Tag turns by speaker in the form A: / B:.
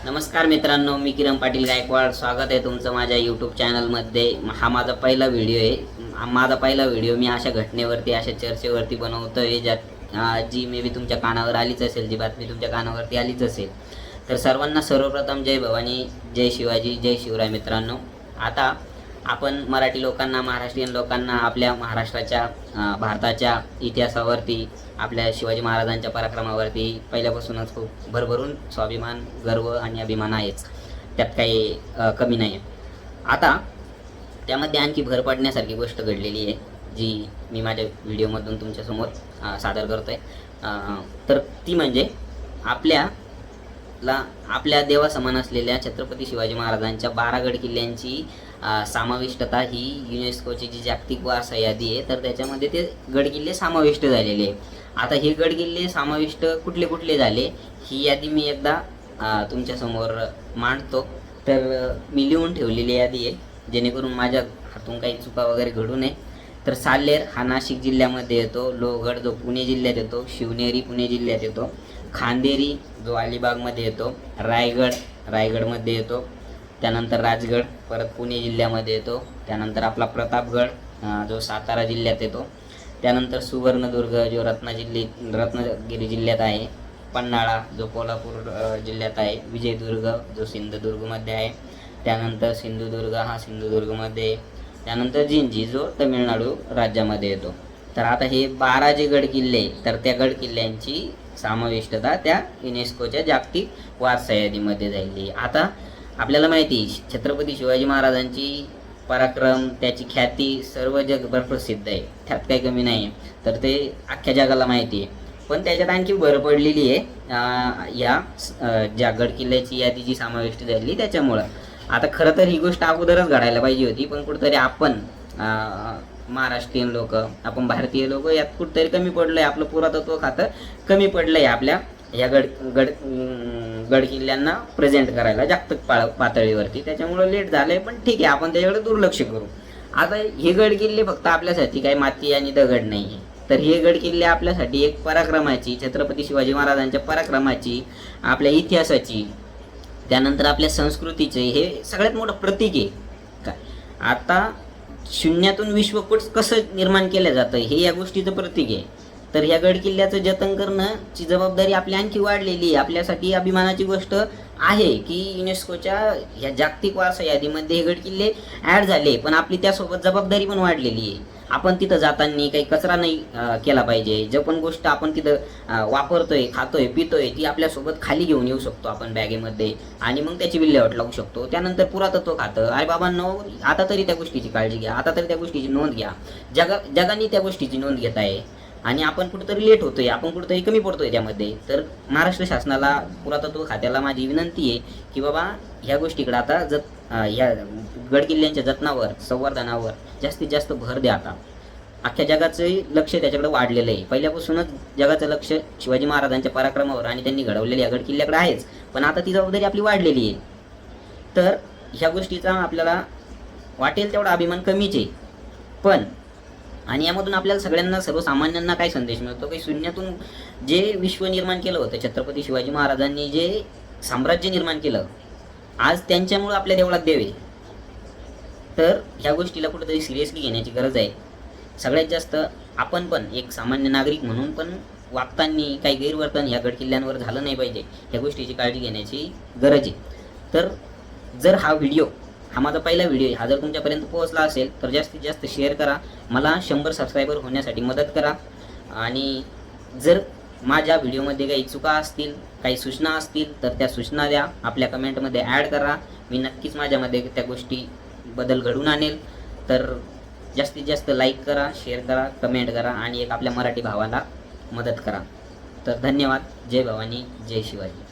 A: नमस्कार मित्रांनो, मी किरण पाटील गायकवाड. स्वागत आहे तुमचं माझ्या यूट्यूब चॅनलमध्ये. हा माझा पहिला व्हिडिओ आहे. माझा पहिला व्हिडिओ मी अशा घटनेवरती, अशा चर्चेवरती बनवतो आहे ज्यात जी मे बी तुमच्या कानावर आलीच असेल, जी बातमी तुमच्या कानावरती आलीच असेल. तर सर्वांना सर्वप्रथम जय भवानी, जय शिवाजी, जय शिवराय. मित्रांनो, आता आपण मराठी लोकांना, महाराष्ट्रीयन लोकांना आपल्या महाराष्ट्राच्या, भारताच्या इतिहासावरती, आपल्या शिवाजी महाराजांच्या पराक्रमावरती पहिल्यापासूनच खूप भरभरून स्वाभिमान, गर्व आणि अभिमान आहेच. त्यात काही कमी नाही. आता त्यामध्ये आणखी भर पडण्यासारखी गोष्ट घडलेली आहे, जी मी माझ्या व्हिडिओमधून तुमच्यासमोर सादर करतो आहे. तर ती म्हणजे आपल्या देवासमान असलेल्या छत्रपती शिवाजी महाराजांच्या 12 गड किल्ल्यांची समाविष्टता ही युनेस्कोची जी जागतिक वारसा यादी आहे, तर त्याच्यामध्ये ते गडकिल्ले समाविष्ट झालेले आहे. आता हे गडकिल्ले समाविष्ट कुठले कुठले झाले, ही यादी मी एकदा तुमच्यासमोर मांडतो. तर मी लिहून ठेवलेली यादी आहे, जेणेकरून माझ्या हातून काही चुका वगैरे घडू नये. तर साल्हेर हा नाशिक जिल्ह्यामध्ये येतो, लोहगड जो पुणे जिल्ह्यात येतो, शिवनेरी पुणे जिल्ह्यात येतो, खांदेरी जो अलिबागमध्ये येतो, रायगडमध्ये येतो, त्यानंतर राजगड परत पुणे जिल्ह्यामध्ये येतो, त्यानंतर आपला प्रतापगड जो सातारा जिल्ह्यात येतो, त्यानंतर सुवर्णदुर्ग जो रत्नागिरी जिल्ह्यात आहे, पन्हाळा जो कोल्हापूर जिल्ह्यात आहे, विजयदुर्ग जो सिंधुदुर्गमध्ये आहे, त्यानंतर सिंधुदुर्ग हा सिंधुदुर्गमध्ये, त्यानंतर जिंजी जो तामिळनाडू राज्यामध्ये येतो. तर आता हे 12 जे गडकिल्ले, तर त्या गडकिल्ल्यांची समाविष्टता त्या युनेस्कोच्या जागतिक वारसा यादीमध्ये झाली. आता आपल्याला माहिती, छत्रपती शिवाजी महाराजांची पराक्रम, त्याची ख्याती सर्व जगभर प्रसिद्ध आहे, त्यात काही कमी नाही. तर ते अख्ख्या जगाला माहिती आहे. पण त्याच्यात आणखी भर पडलेली आहे या ज्या गडकिल्ल्याची यादी जी समाविष्ट झाली त्याच्यामुळं. आता खरं तर ही गोष्ट अगोदरच घडायला पाहिजे होती, पण कुठंतरी आपण महाराष्ट्रीयन लोक, आपण भारतीय लोक यात कुठंतरी कमी पडलं आहे. आपलं पुरातत्व खातं कमी पडलं आहे आपल्या या गडकिल्ल्यांना प्रेझेंट करायला जागतिक पातळीवरती. त्याच्यामुळं लेट झालं आहे, पण ठीक आहे, आपण त्याच्याकडे दुर्लक्ष करू. आता हे गडकिल्ले फक्त आपल्यासाठी काही माती आणि दगड नाही आहे, तर हे गडकिल्ले आपल्यासाठी एक पराक्रमाची, छत्रपती शिवाजी महाराजांच्या पराक्रमाची, आपल्या इतिहासाची, त्यानंतर आपल्या संस्कृतीचे हे सगळ्यात मोठं प्रतीक आहे. काय आता शून्यातून विश्वकोट कसं निर्माण केलं जातं हे या गोष्टीचं प्रतीक आहे. तर ह्या गडकिल्ल्याचं जतन करणंची जबाबदारी आपली आणखी वाढलेली आहे. आपल्यासाठी अभिमानाची गोष्ट आहे की युनेस्कोच्या ह्या जागतिक वारसा यादीमध्ये हे गडकिल्ले ॲड झाले, पण आपली त्यासोबत जबाबदारी पण वाढलेली आहे. आपण तिथं जाताना काही कचरा नाही केला पाहिजे. जो पण गोष्ट आपण तिथं वापरतोय, खातोय, पितोय, ती आपल्यासोबत खाली घेऊन येऊ शकतो आपण बॅगेमध्ये, आणि मग त्याची विल्हेवाट लावू शकतो. त्यानंतर पुरातत्व खातं, आई बाबांनो आता तरी त्या गोष्टीची काळजी घ्या, आता तरी त्या गोष्टीची नोंद घ्या. जगाने त्या गोष्टीची नोंद घेत आहे, आणि आपण कुठंतरी लेट होतोय, आपण कुठंतरी कमी पडतोय त्यामध्ये. तर महाराष्ट्र शासनाला, पुरातत्व खात्याला माझी विनंती आहे की बाबा ह्या गोष्टीकडे आता ह्या गडकिल्ल्यांच्या जतनावर, संवर्धनावर जास्तीत जास्त भर द्या. आता अख्ख्या जगाचं लक्ष त्याच्याकडे वाढलेलं आहे. पहिल्यापासूनच जगाचं लक्ष शिवाजी महाराजांच्या पराक्रमावर आणि त्यांनी घडवलेल्या गडकिल्ल्याकडे आहेच, पण आता ती जबाबदारी आपली वाढलेली आहे. तर ह्या गोष्टीचा आपल्याला वाटेल तेवढा अभिमान कमीच आहे. पण आणि यामधून आपल्याला सगळ्यांना, सर्वसामान्यांना काय संदेश मिळतो की शून्यातून जे विश्व निर्माण केलं होतं, छत्रपती शिवाजी महाराजांनी जे साम्राज्य निर्माण केलं, आज त्यांच्यामुळं आपल्या देवळात देव आहे. तर ह्या गोष्टीला कुठंतरी सिरियसली घेण्याची गरज आहे. सगळ्यात जास्त आपण पण एक सामान्य नागरिक म्हणून पण वागताना काही गैरवर्तन ह्या गडकिल्ल्यांवर झालं नाही पाहिजे, ह्या गोष्टीची काळजी घेण्याची गरज आहे. तर जर हा माझा पहिला व्हिडिओ हा जर तुमच्यापर्यंत पोहोचला असेल तर जास्तीत जास्त शेअर करा, मला 100 सबस्क्रायबर होण्यासाठी मदत करा. आणि जर माझ्या व्हिडिओमध्ये काही चुका असतील, काही सूचना असतील, तर त्या सूचना द्या, आपल्या कमेंटमध्ये ॲड करा. मी नक्कीच माझ्यामध्ये त्या गोष्टी बदल घडून आणेल. तर जास्तीत जास्त लाईक करा, शेअर करा, कमेंट करा, आणि एक आपल्या मराठी भावाला मदत करा. तर धन्यवाद. जय भवानी, जय शिवाजी.